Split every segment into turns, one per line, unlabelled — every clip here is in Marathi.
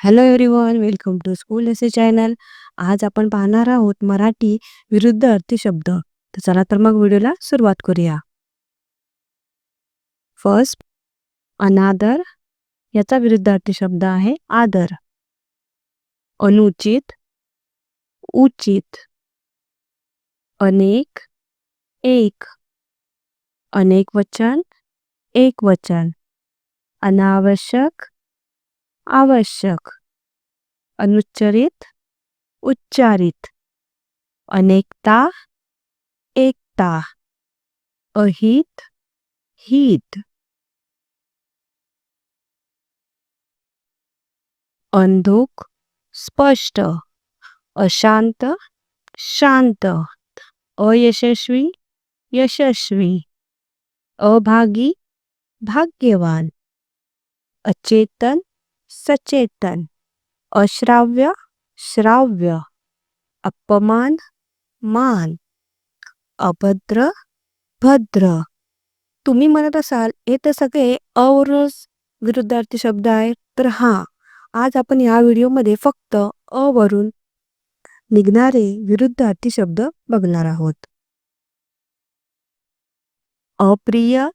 Hello everyone, welcome to school essay channel. आज आपण पाहणार आहोत मराठी विरुद्ध अर्थी शब्द. तर चला तर मग व्हिडिओला सुरुवात करूया. फर्स्ट, अनादर याचा विरुद्ध अर्थी शब्द आहे आदर. अनुचित, उचित. अनेक, एक. अनेक वचन, एक वचन. अनावश्यक, आवश्यक. अनुच्चरित, उच्चारित. अनेकता, एकता. अहित, हित. अंधुक, स्पष्ट. अशांत, शांत. अयशस्वी, यशस्वी. अभागी, भाग्यवान. अचेतन, सचेतन. अश्राव्य, श्राव्य. अपमान, मान. अभद्र, भद्र. तुम्ही म्हणत असाल हे तर सगळे अवरोज विरुद्धार्थी शब्द आहेत. तर आज आपण या व्हिडिओमध्ये फक्त अ वरून निघणारे विरुद्धार्थी शब्द बघणार आहोत. अप्रिय,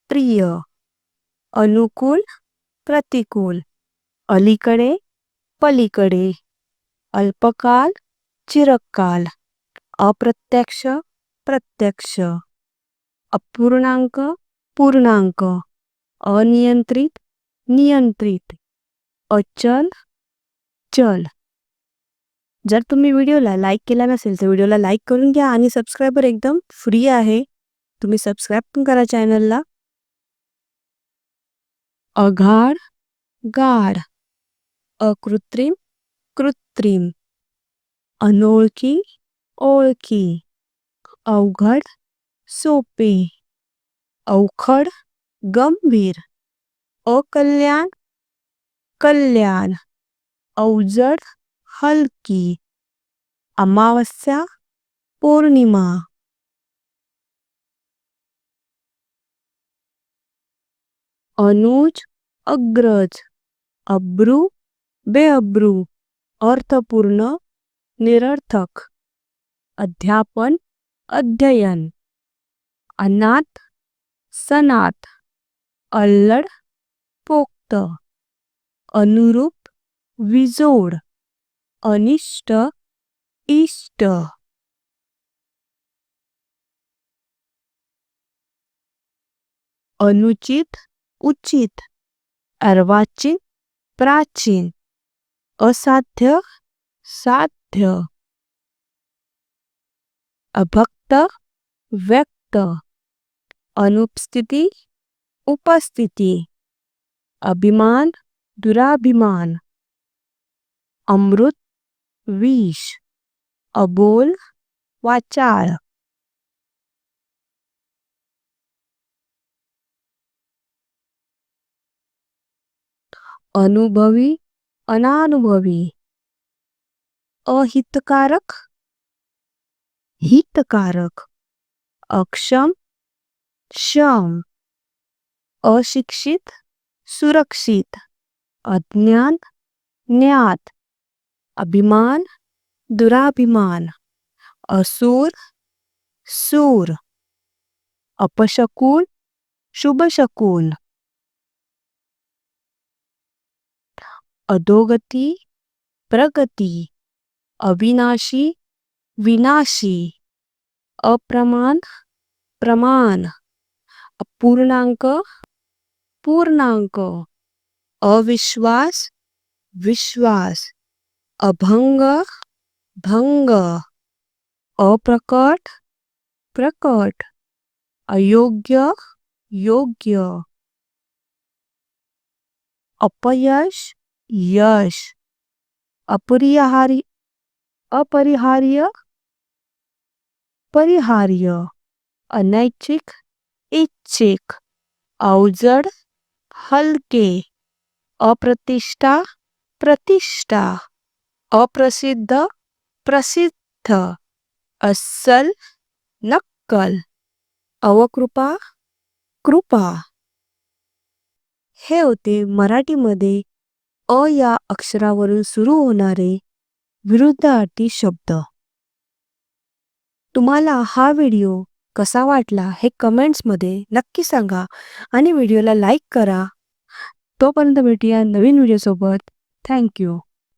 प्रिय. अनुकूल, प्रतिकूल. अलीकडे, पलीकडे. अल्पकाल, चिरकाल. अप्रत्यक्ष, प्रत्यक्ष. अपूर्णांक, पूर्णांक. अनियंत्रित, नियंत्रित. अचल, चल. जर तुम्ही व्हिडिओला लाईक केला नसेल तर व्हिडिओला लाईक करून घ्या आणि सबस्क्रायबर एकदम फ्री आहे. तुम्ही सबस्क्राईब पण करा चॅनलला. अघाड, गाढ. अकृत्रिम, कृत्रिम. अनोळखी, ओळखी. अवघड, सोपे. अवखड, गंभीर. अकल्याण, कल्याण. अवजड, हलकी. अमावस्या, पौर्णिमा. अनुज, अग्रज. अब्रू, बेअब्रू. अर्थपूर्ण, निरर्थक. अध्यापन, अध्ययन. अनाथ, सनाथ. अल्लड, पोक्त. अनुरूप, विजोड. अनिष्ट, इष्ट. अनुचित, उचित. अर्वाचीन, प्राचीन. असाध्य, साध्य. अभक्त, व्यक्त. अनुपस्थिती, उपस्थिती. अभिमान, दुराभिमान. अमृत, विष. अबोल, वाचाळ. अनुभवी, अनानुभवी. अहितकारक, हितकारक. अक्षम, क्षम. अशिक्षित, सुरक्षित. अज्ञान, ज्ञात. अभिमान, दुराभिमान. असुर, सूर. अपशकुन, शुभशकुन. अधोगती, प्रगती. अविनाशी, विनाशी. अप्रमाण, प्रमाण. अपूर्णांक, पूर्णांक. अविश्वास, विश्वास. अभंग, भंग. अप्रकट, प्रकट. अयोग्य, योग्य. अपयश, यश. अपरिहार्य, अपरिहार्य, परिहार्य. अनैच्छिक, इच्छिक. अवजड, हलके. अप्रतिष्ठा, प्रतिष्ठा. अप्रसिद्ध, प्रसिद्ध. अस्सल, नक्कल. अवकृपा, कृपा. हे होते मराठीमध्ये अ या अक्षरावरून सुरू होणारे विरुद्धार्थी शब्द. तुम्हाला हा व्हिडिओ कसा वाटला हे कमेंट्समध्ये नक्की सांगा आणि व्हिडिओला लाईक करा. तोपर्यंत भेटूया नवीन व्हिडिओसोबत. Thank you.